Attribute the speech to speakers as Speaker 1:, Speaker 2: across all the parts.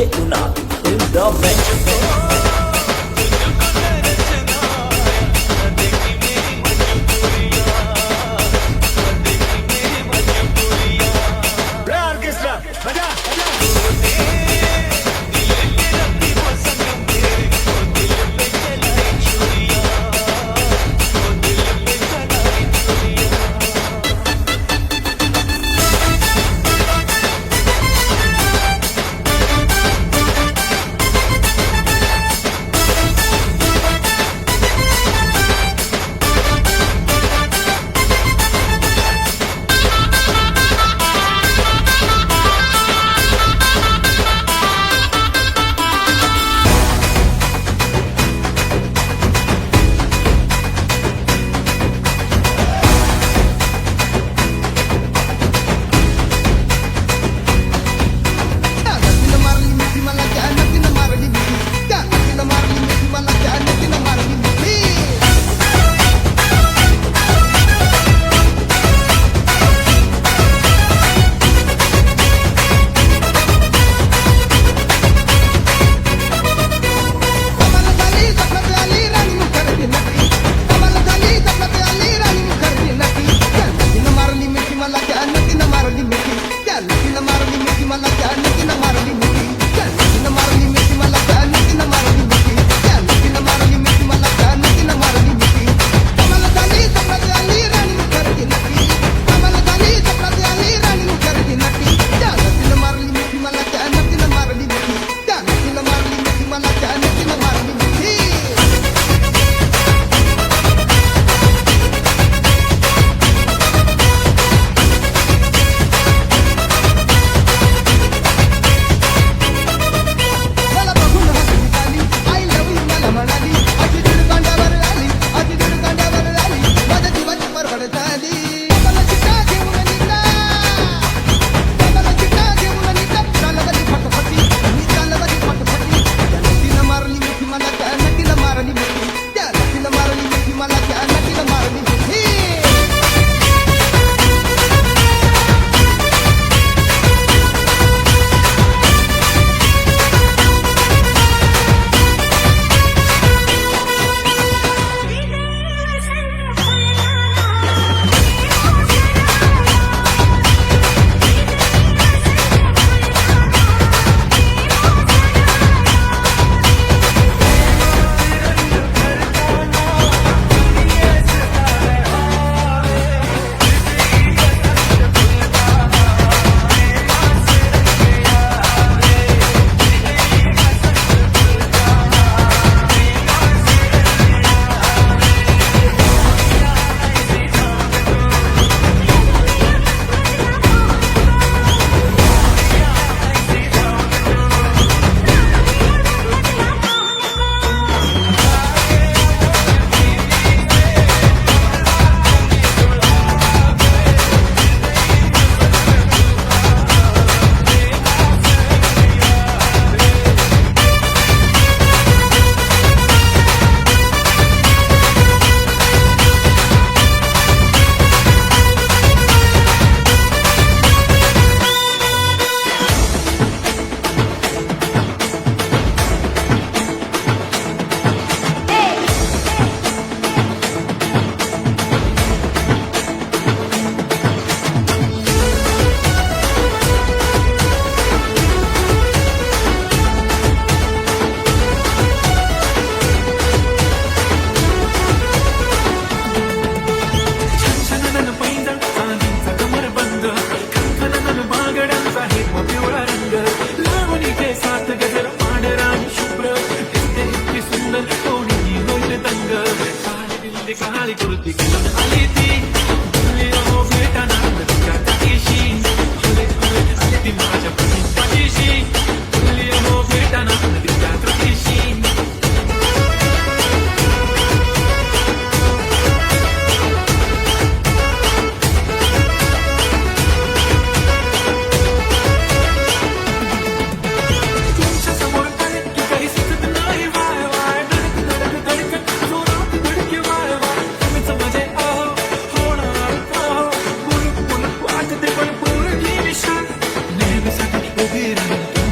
Speaker 1: DJ Unal in the mix.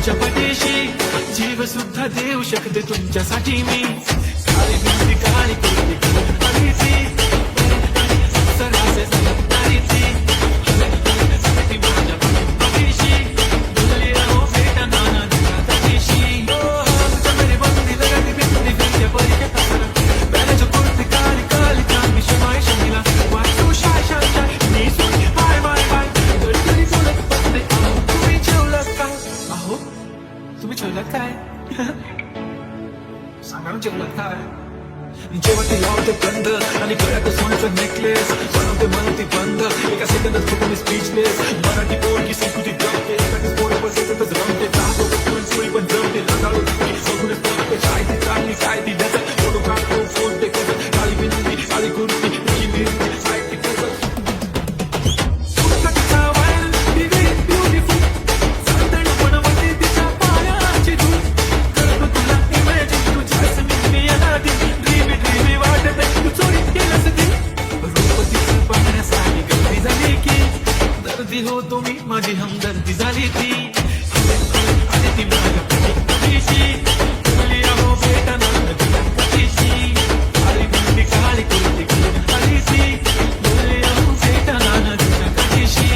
Speaker 2: तुमच्या पाठीशी जीव सुद्धा देऊ शकते तुमच्यासाठी मी काळी बिंदी काळी कुर्ती घालून आली ती सरासे सलगणारी ती ती माझ्या पाठीशी बोलली राहो बेटा नाना दिला तशीशी तुझ्या मेरी बंदी लगाती बिंदी फिरते परी के तारा पहले जो कुर्ती काली काली चांदी शमाई शमीला वाचू शाय शाय शाय मी सुनी बाय बाय बाय घरी घरी बोलत बसते आहो तुम्ही जेवलात काय आहो तुम्ही जेवलात काय सांगा ना जेवलात काय जेव्हा ते लावते बंद आणि गळ्यात सोन्याचं नेकलेस बनवते मन ती बंद एका सेकंदात होतो मी स्पीचलेस मराठी पोरगी संस्कृती जमते एका पोरं बसतच रमते जातो पण सोयी पण जमते लगाडो बघूनच बघते काय ती चांगली काय ती डझल फोटो काढतो फोन ते कसं काळी बिंदी काळी कुर्ती तुझी मिरची काय ती कसं सुटका वाईल दिली ब्युटिफुल चांदण बनवते तिच्या पायाची धूल करतो तुला इमॅजिन तुझ्या समीपी याला ती ड्रीमी वाटत तू चोरी केलंस ती रूपतीचं पाहण्यासाठी गर्दी झाली की दर्दी होतो मी माझी हमदर्दी झाली ती आणि ती माझ्या पाठीशी बोलली अहो बेटा नाना दिला कशीशी काळी बिंदी काळी कुर्ती घालून आली ती बोलली अहो बेटा नाना दिला कशीशी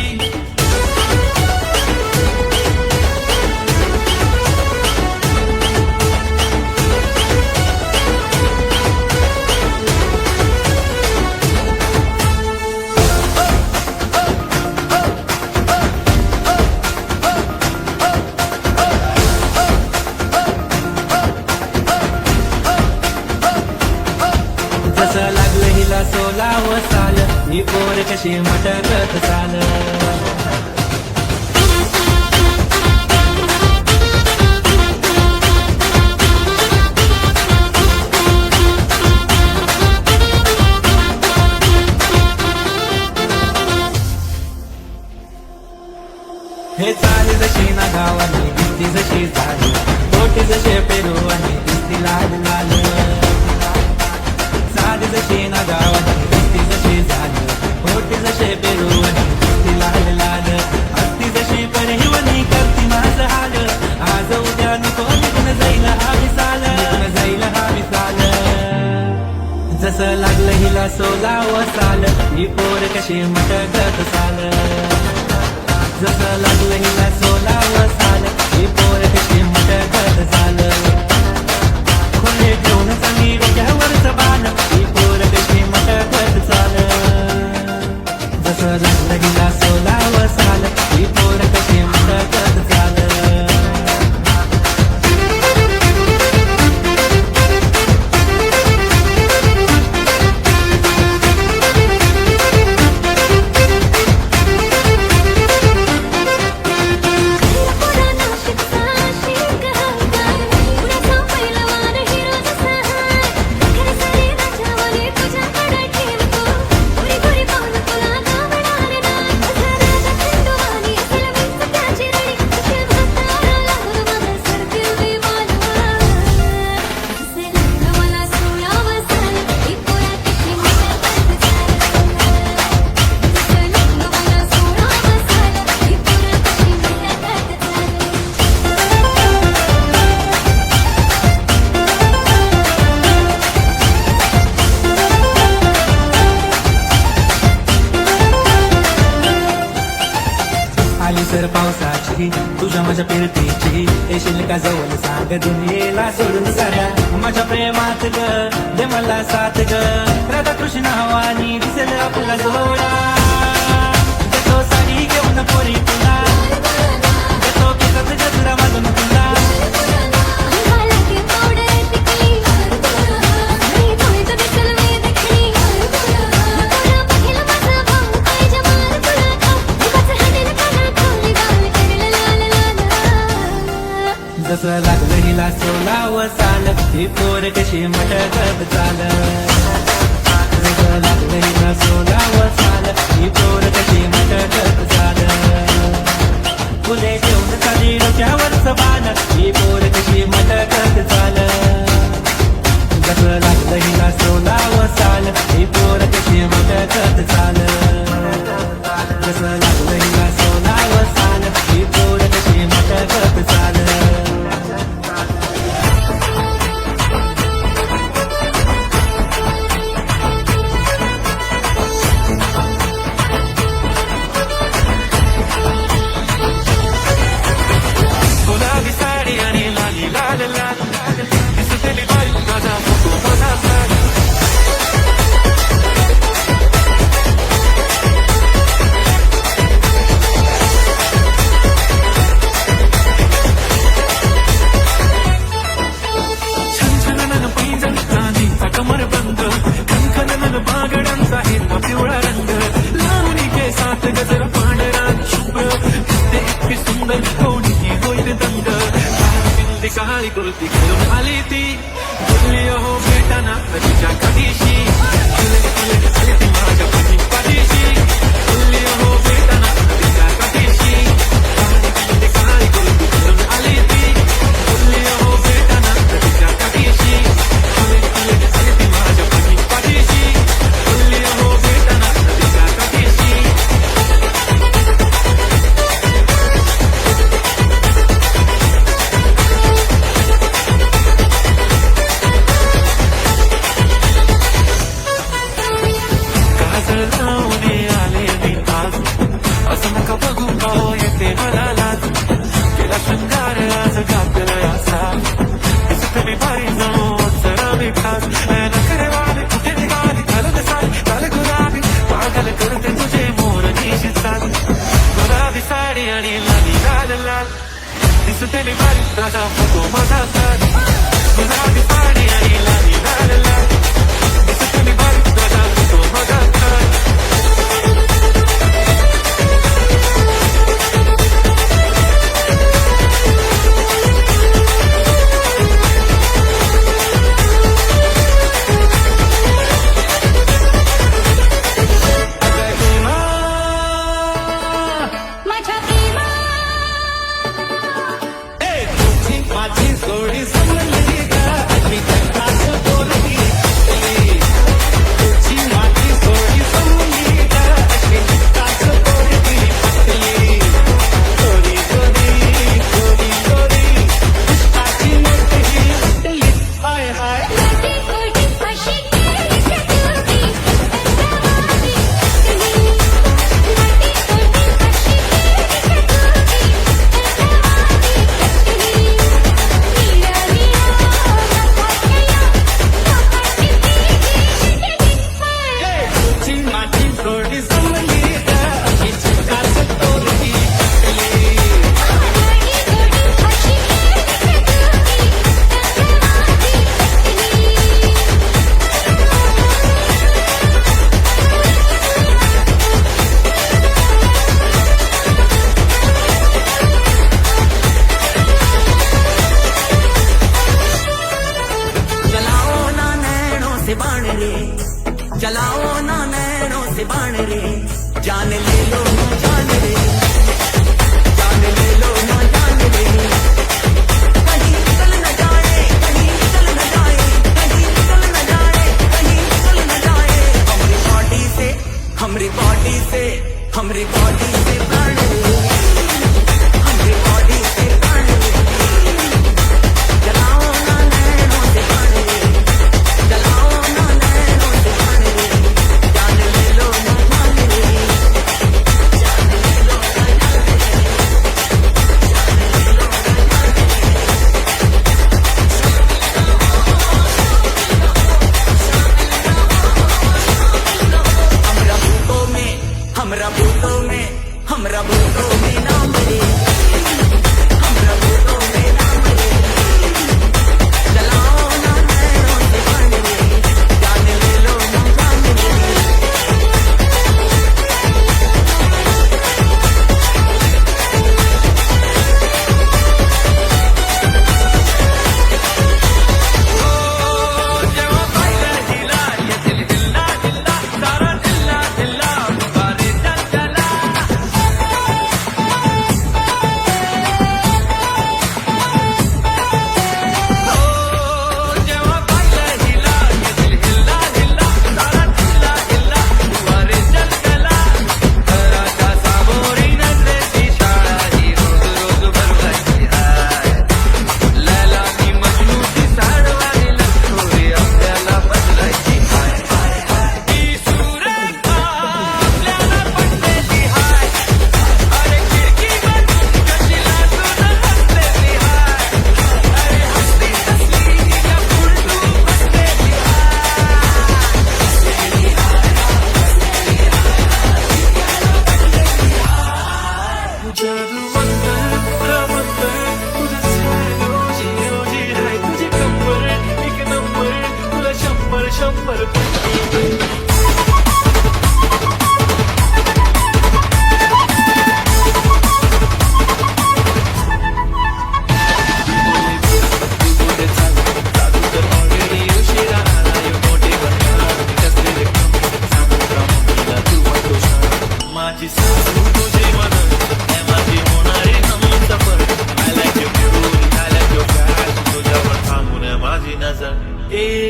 Speaker 2: जसं लागलं हिला 16व साल ही पोर कशी मटकत चाल हे चाल जशी ना गावाने दिसती जशी झाली पोटी जसे पेरू आणि दिसती लाल लाल साधी जशी ना गावाने दिसती जशी झाली पोटी जसे पेरू आणि दिसती लाल लाल असती जशी परिवनी करती माझं हाल आज उद्या नको निघून जाईल हा विसाल जाईल हा विसाल जसं लागलं हिला 16व साल ही पोर कशी मटकत चाल जसं लागलं हिला 16व साल ही पोर कशी मटकत चाल खोले ठेवून चांगली डोक्यावरच बाण ही पोर कशी मटकत चाल जसं लागलं हिला 16व साल ही पोर कशी मटकत चाल आली सर पावसाची तुझ्या माझ्या पिरतीची येशील का जवळ सांग दुनियेला सोडून साऱ्या माझ्या प्रेमात ग दे मला साथ ग राधाकृष्ण हवानी दिसेल आपला जोडा देतो साडी घेऊन पोरी तुला देतो केसात गजरा मागून तुला जसं लागलं हिला 16व साल ही पोर कशी मटकत चाल जसं लागलं हिला 16व साल ही पोर कशी मटकत चाल फुले ठेवून चाली डोक्यावरच बाण ही पोर कशी मटकत चाल जसं लागलं हिला 16व साल ही पोर कशी मटकत चाल जसं लागलं हिला 16व साल ही पोर कशी मटकत चाल ती काळी कुर्ती घालून आली ती बोलली हो भेटाना तिच्या कधीशी आली ती माझ्या पाठीशी बोलली हो भेटाना तिच्या कधीशी ती काळी कुर्ती घालून आली ती बोलली हो भेटाना तिच्या कधीशी आली ती माझ्या पाठीशी बोलली हो भेटाना तिच्या कधीशी काजळ लावून आले मी आज असं नका बघू पाहू येते मला लाज केला शृंगार आज घातला असा दिसत मी भारी जाऊ जरा मी खास नखरे वाले कुठे निघाली घालून साडी घाल गुलाबी पागल करते तुझे मोर निशी चाल गुलाबी साडी आणि लाली लाल लाल दिसते मी भारी राजा फोटो माझा साडी गुलाबी साडी आणि लाली लाल लाल दिसते मी भारी राजा फोटो माझा साडी
Speaker 3: माझ्या प्रेमा
Speaker 2: माझी जोडी समजली का मी त्याच बोलली तुझी माझी जोडी समजली का मी त्याच बोलली थोडी थोडी थोडी थोडी इष्टाची मोठी उठली हाय हाय
Speaker 3: माझी गोडी अशी केली सजवली अंतराळी कटली माझी गोडी अशी केली सजवली अंतराळी कटली नीला नीला
Speaker 2: तुझी माझी जोडी समजली का मी त्याच बोलली
Speaker 3: माझी गोडी अशी केली
Speaker 1: चलाओ ना नैनों से बाण रे चलाओ ना नैनों से बाण रे जान ले लो ना जान रे जान ले लो ना जान रे कहीं निकल न जाए कहीं निकल न जाए कहीं निकल न जाए कहीं निकल न जाए हमारी बॉडी से हमारी बॉडी से हमारी बॉडी से प्राण रे हमारी बॉडी से प्राण रे चलाओ ना नैनों से बाण रे चलाओ ना नैनों से बाण रे जान ले लो ना जान रे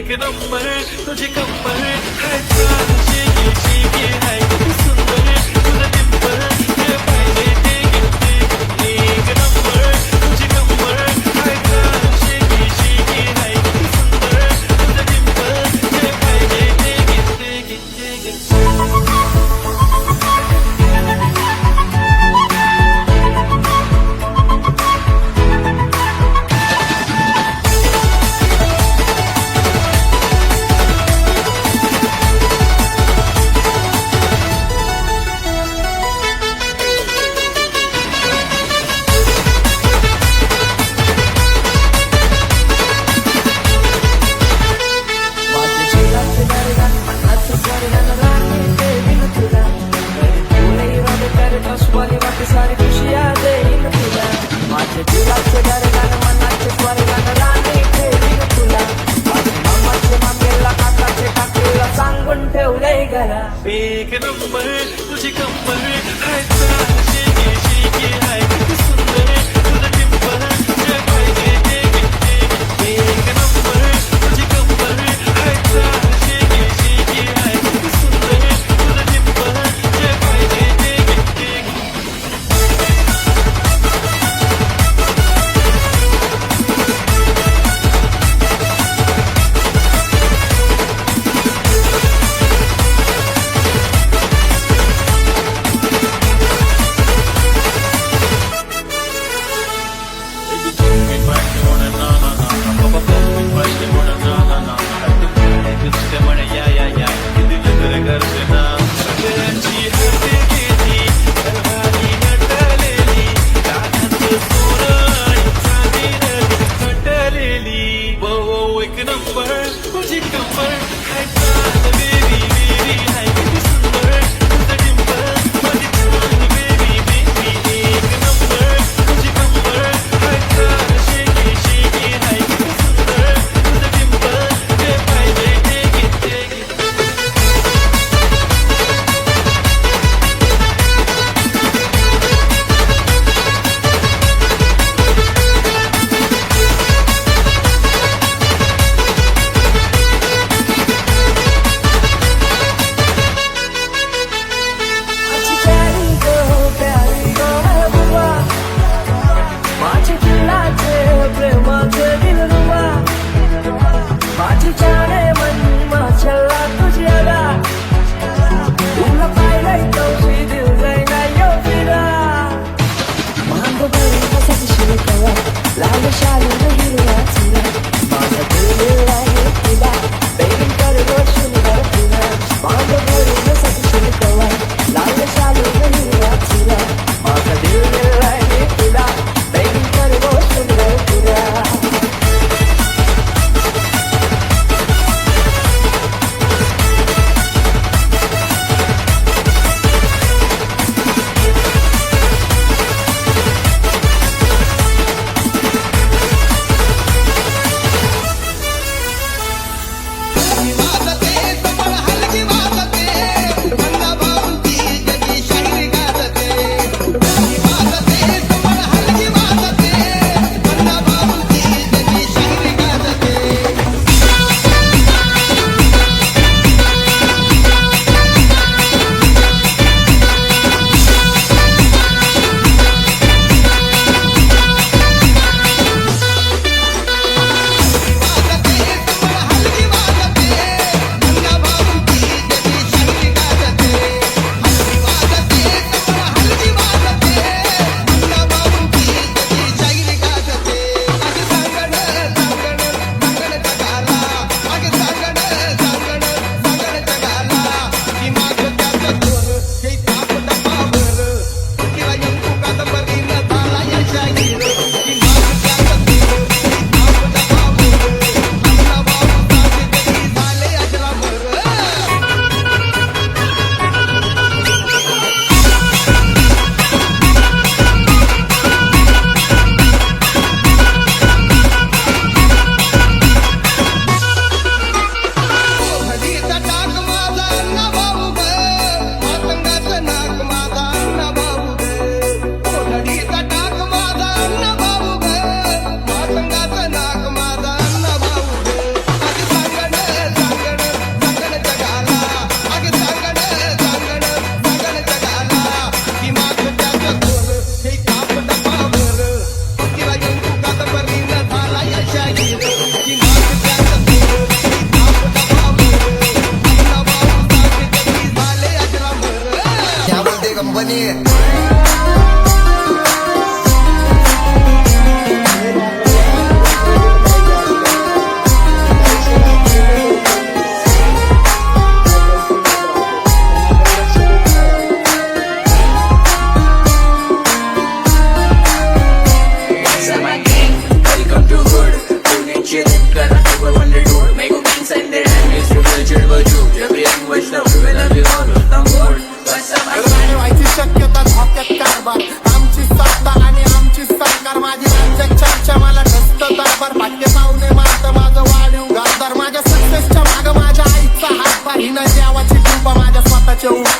Speaker 2: एक नंबर तुझी कंबर हाय छान शेकी शेकी हाय किती सुंदर तुझं डिंपल जे पाहिजे ते घेते एक नंबर तुझी कंबर हाय छान शेकी शेकी हाय किती सुंदर तुझं डिंपल जे पाहिजे ते घेते
Speaker 4: माझ्या जीवाचं दरदान मनाचं स्वर्गान राणी देईन तुला तुलाही वाद करता स्वारी वाट सारी खुशिया देईन तुला माझ्या जीवाचं दरदान मनाचं स्वर्गान राणी देईन तुला माझ्या मामाच्या मामेला काकाचे काकीला सांगून ठेवलंय घरा
Speaker 2: एक नंबर तुझी कंबर हाय छान शेकी शेकी हाय किती सुंदर तुझं डिंपल जे पाहिजे ते घेते एक नंबर तुझी कंबर हाय छान शेकी शेकी हाय किती सुंदर तुझं डिंपल जे पाहिजे ते घेते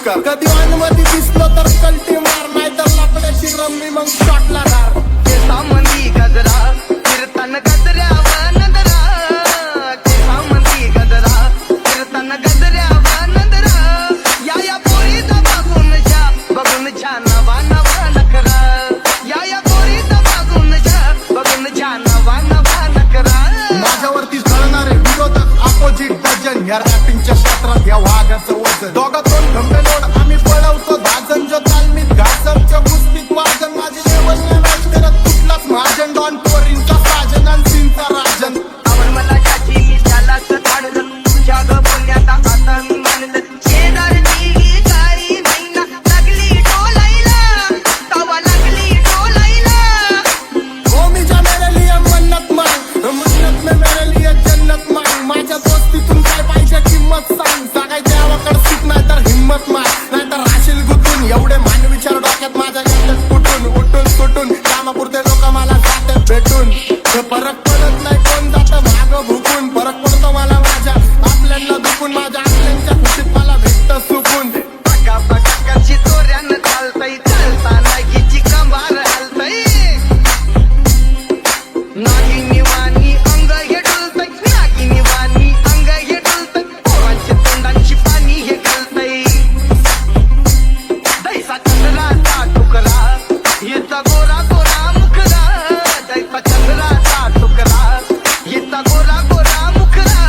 Speaker 5: उपकार. कधी अनमती दिसलो तर कल्टी मार, नाही तर लपड्याची रम्मी मग शॉटला धार.
Speaker 6: केसामंदी गजरा फिरताना गजऱ्यावर नजरा, केसामंदी गजरा फिरताना गजऱ्यावर नजरा, या पोरीचा बघून छान नवा नवा नखरा, या पोरीचा बघून छान नवा नवा नखरा.
Speaker 5: माझ्यावरती जळणारे विरोधक अपोजिट डझन, या रॅपिंगच्या क्षेत्रात या वाघाचं वजन. दोघातून खंबे लोड आम्ही पळवतो दाजन, जो तालमीत घासमच्या कुस्तीत वाजन. माझी लेवल नाही करत कुठलाच महाजन, डॉन पोरींचा साजन आणि सीनचा राजन.
Speaker 6: आवड मला त्याची मी त्यालाच काढलं, तुझ्या ग बोलण्यात आता मी मानलं. शेजारची गाडी मैना लागली डोलायला, तवा लागली डोलायला.
Speaker 5: ओ मिजा मेरे लिए मन्नत मांग, मन्नत में मेरे लिए जन्नत मांग. माझ्या दोस्तीतून काय पाहिजे किंमत सांग, सांगायची देवाकडे सुट नाही तर हिम्मत मार, नाही तर राशील गुतून. एवढे मान विचार डोक्यात माझ्या येतात कुठून उठून सुटून, कामापुरते लोक मला जातात भेटून. हे फरक पडत नाही कोण जातं मागं भुकून, फरक पडतो मला माझ्या आपल्यांना दुखून. माझ्या आपल्यांच्या खुशीत मला भेटतं सुकून.
Speaker 6: पका पका करशी चोऱ्यानं चालतंय, चालताना हिची कंबार हलतंय. नागिनी वाणी अंग हे डुलतंय, नागिनी वाणी अंग हे डुलतंय, पोरांच्या तोंडांची पाणी हे गलतंय. दैसा चंद्राचा तुकडा येता गोरा गोरा मुखरा, दैसा चंद्राचा तुकडा येता गोरा गोरा मुखरा.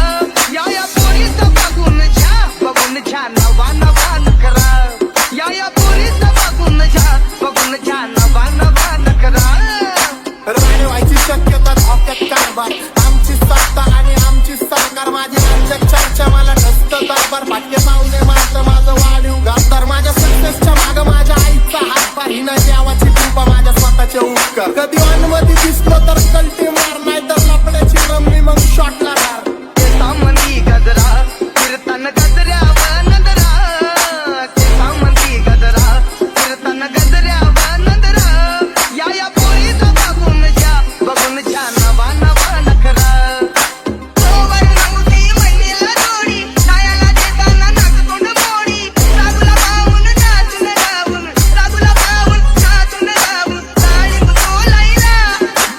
Speaker 6: या पोरीचं बघून छान नवा नवा नखरा, या पोरीचं बघून छान नवा नवा नखरा.
Speaker 5: राणी व्हायची शक्यता धोक्यात कारभार, आमची सत्ता आणि आमची सरकार. माझी राज्यात चर्चा मला नसतं दरबार, भाग्य पावले माझं माझं वाढीव गाजदार. माझ्या सक्सेसच्या मागं माझ्या आईचा हातभार, हिनं देवाची कृपा माझ्या स्वतःचे उपकार. कधी अनमती दिसलो तर कल्टी मार, नाही तर लपड्याची रम्मी मग शॉटला धार.
Speaker 6: केसामंदी गजरा फिरताना गजऱ्यावर नजरा, केसामंदी गजरा फिरताना गजऱ्यावर नजरा, या पोरीचा बघून छान नवा नवा नखरा. ओवर नव्हती महिनेला जोडी, नायाला देताना नाचतोंड मोडी, रागुला पाहून नाचून गाऊन, रागुला पाहून नाचून गाऊन. डाळिंब डोलायला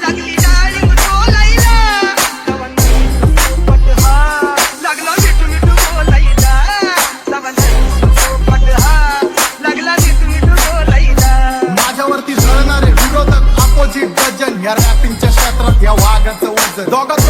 Speaker 6: लागली, डाळिंब डोलायला. पोपट हा लागला मिठू मिठू बोलायला, पोपट हा लागला मिठू मिठू बोलायला.
Speaker 5: माझ्यावरती जळणारे विरोधक अपोजिट डझन, या रॅपिंगच्या क्षेत्रात या वाघाचं वजन. दोघात